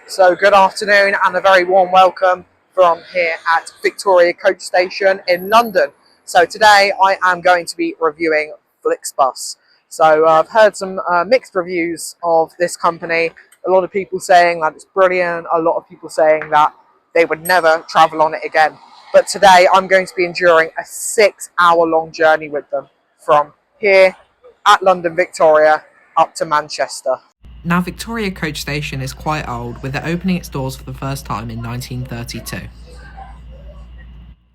So good afternoon and a very warm welcome from here at Victoria Coach Station in London. So today I am going to be reviewing Flixbus. So I've heard some mixed reviews of this company. A lot of people saying that it's brilliant, a lot of people saying that they would never travel on it again. But today I'm going to be enduring a 6-hour-long journey with them from here at London Victoria up to Manchester. Now, Victoria Coach Station is quite old, with it opening its doors for the first time in 1932.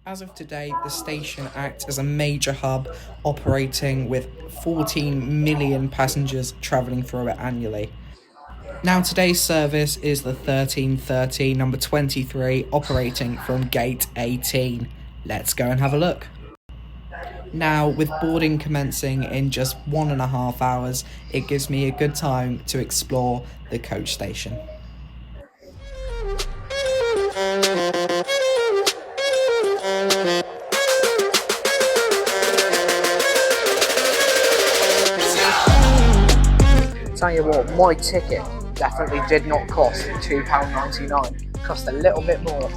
As of today, the station acts as a major hub, operating with 14 million passengers travelling through it annually. Now, today's service is the 1330 number 23, operating from gate 18. Let's go and have a look. Now, with boarding commencing in just 1.5 hours, it gives me a good time to explore the coach station. Tell you what, my ticket definitely did not cost £2.99. It cost a little bit more.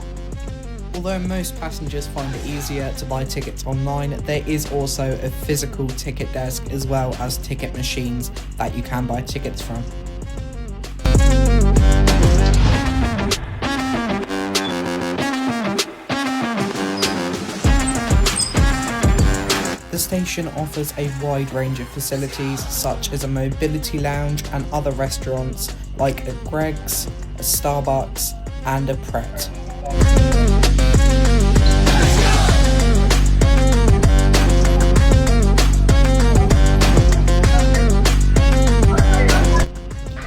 Although most passengers find it easier to buy tickets online, there is also a physical ticket desk as well as ticket machines that you can buy tickets from. The station offers a wide range of facilities such as a mobility lounge and other restaurants like a Greggs, a Starbucks and a Pret.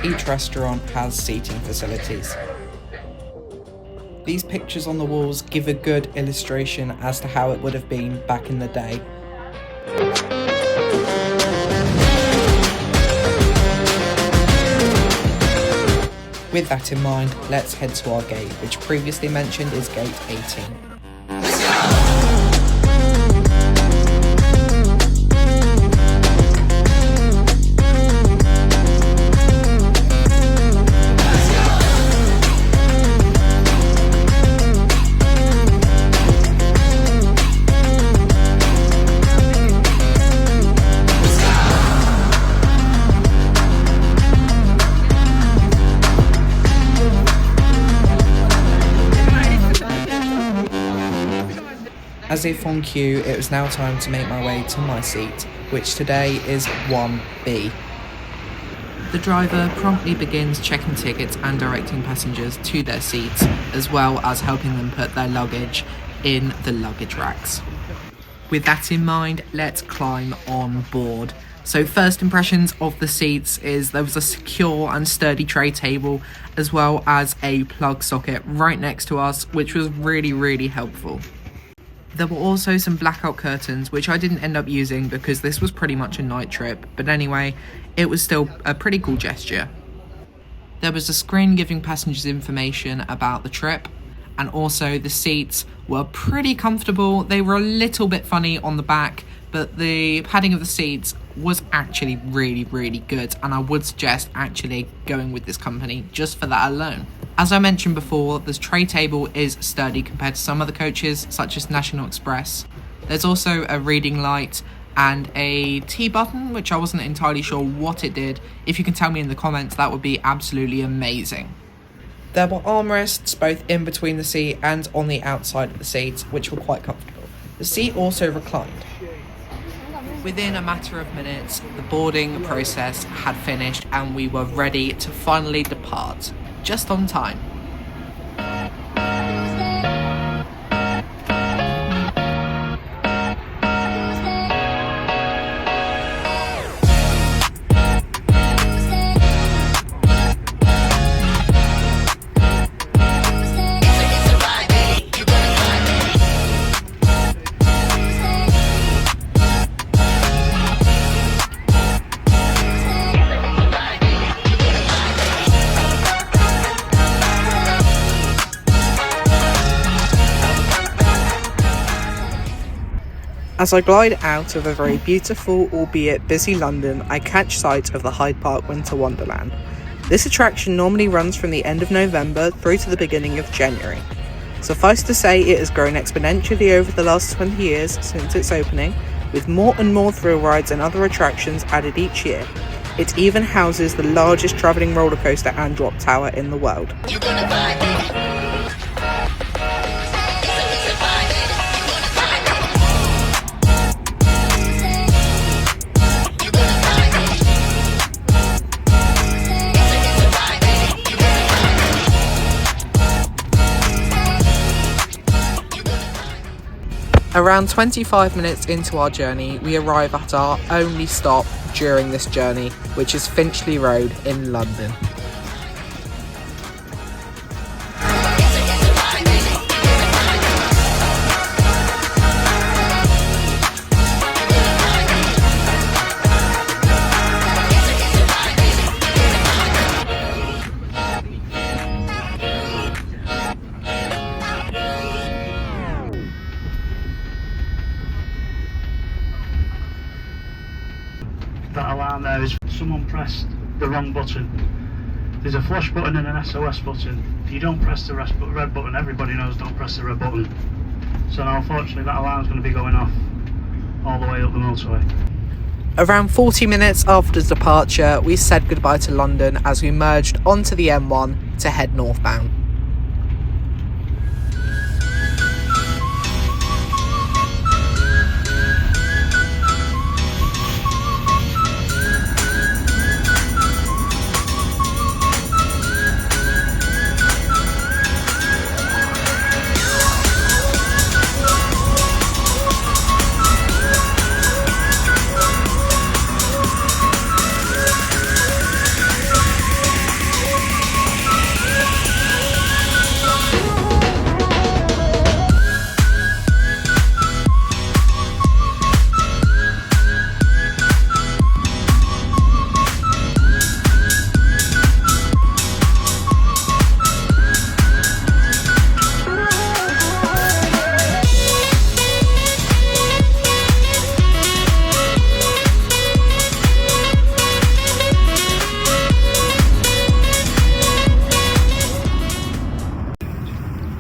Each restaurant has seating facilities. These pictures on the walls give a good illustration as to how it would have been back in the day. With that in mind, let's head to our gate, which previously mentioned is gate 18. As if on cue, it was now time to make my way to my seat, which today is 1B. The driver promptly begins checking tickets and directing passengers to their seats, as well as helping them put their luggage in the luggage racks. With that in mind, let's climb on board. So first impressions of the seats is there was a secure and sturdy tray table, as well as a plug socket right next to us, which was really helpful. There were also some blackout curtains, which I didn't end up using because this was pretty much a night trip, but anyway, it was still a pretty cool gesture. There was a screen giving passengers information about the trip, and also the seats were pretty comfortable. They were a little bit funny on the back, but the padding of the seats was actually really good, and I would suggest actually going with this company just for that alone. As I mentioned before, this tray table is sturdy compared to some other coaches, such as National Express. There's also a reading light and a T button, which I wasn't entirely sure what it did. If you can tell me in the comments, that would be absolutely amazing. There were armrests both in between the seat and on the outside of the seat, which were quite comfortable. The seat also reclined. Within a matter of minutes, the boarding process had finished and we were ready to finally depart, just on time. As I glide out of a very beautiful, albeit busy London, I catch sight of the Hyde Park Winter Wonderland. This attraction normally runs from the end of November through to the beginning of January. Suffice to say, it has grown exponentially over the last 20 years since its opening, with more and more thrill rides and other attractions added each year. It even houses the largest travelling roller coaster and drop tower in the world. Around 25 minutes into our journey, we arrive at our only stop during this journey, which is Finchley Road in London. That alarm there is someone pressed the wrong button. There's a flush button and an SOS button. If you don't press the red button, everybody knows don't press the red button. So now unfortunately that alarm's going to be going off all the way up the motorway. Around 40 minutes after departure, we said goodbye to London as we merged onto the M1 to head northbound.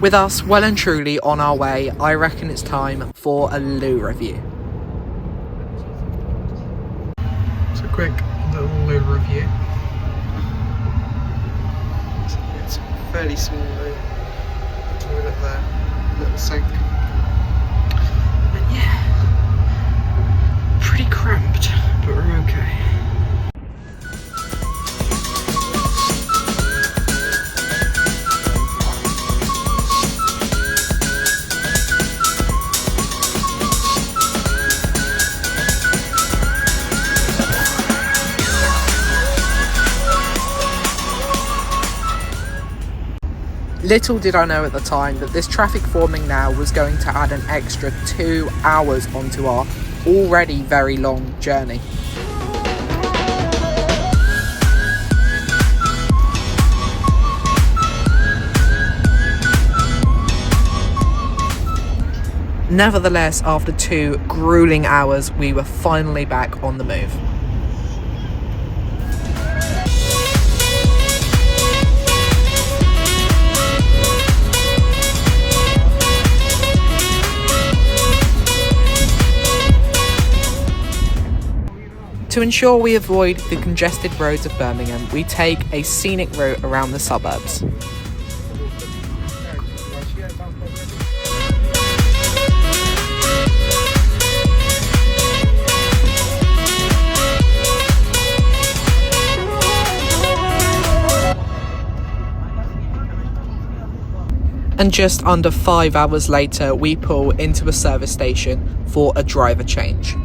With us well and truly on our way, I reckon it's time for a loo review. It's a quick little loo review. It's a fairly small loo. Toilet there, little sink. And yeah, pretty cramped, but we're okay. Little did I know at the time that this traffic forming now was going to add an extra 2 hours onto our already very long journey. Nevertheless, after 2 grueling hours, we were finally back on the move. To ensure we avoid the congested roads of Birmingham, we take a scenic route around the suburbs. And just under 5 hours later, we pull into a service station for a driver change.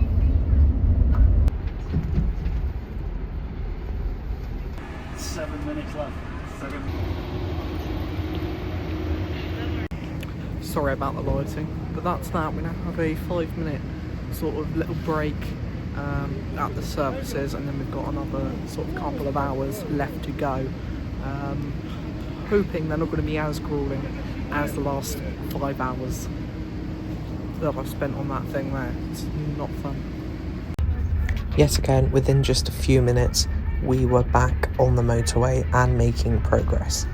Sorry about the lighting, but that's that. We now have a 5-minute sort of little break at the services, and then we've got another sort of couple of hours left to go. Hoping they're not going to be as grueling as the last 5 hours that I've spent on that thing there. It's not fun. Yet again, within just a few minutes, we were back on the motorway and making progress.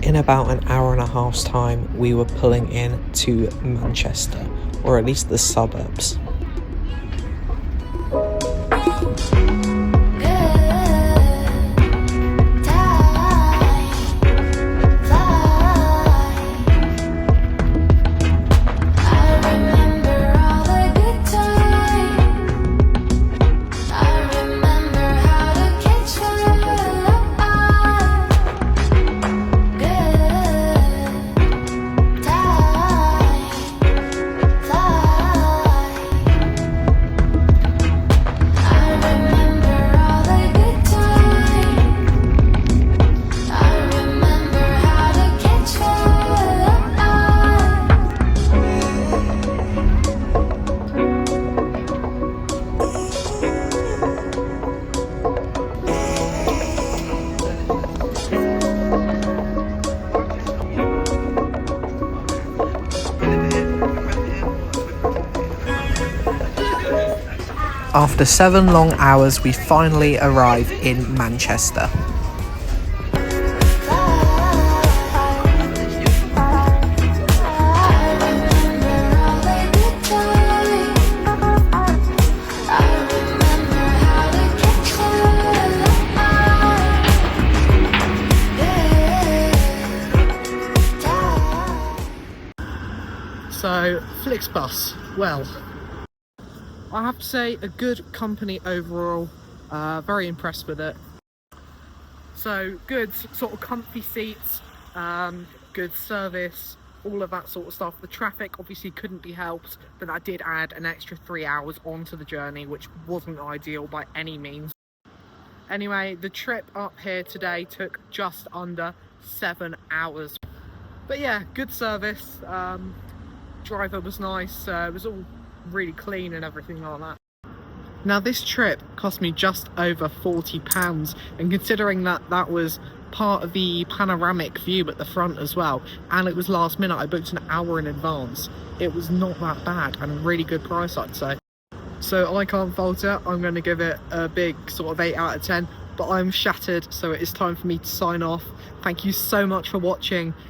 In about an hour and a half's time, we were pulling in to Manchester, or at least the suburbs. After 7 long hours, we finally arrive in Manchester. So, Flixbus, well, I have to say a good company overall, very impressed with it. So good sort of comfy seats, good service, all of that sort of stuff. The traffic obviously couldn't be helped, but that did add an extra 3 hours onto the journey, which wasn't ideal by any means. Anyway, the trip up here today took just under 7 hours. But yeah, good service, driver was nice, it was all really clean and everything like that. Now this trip cost me just over £40, and considering that that was part of the panoramic view at the front as well, and it was last minute, I booked an hour in advance, it was not that bad and a really good price, I'd say. So I can't fault it. I'm going to give it a big sort of 8 out of 10, but I'm shattered, so it is time for me to sign off. Thank you so much for watching.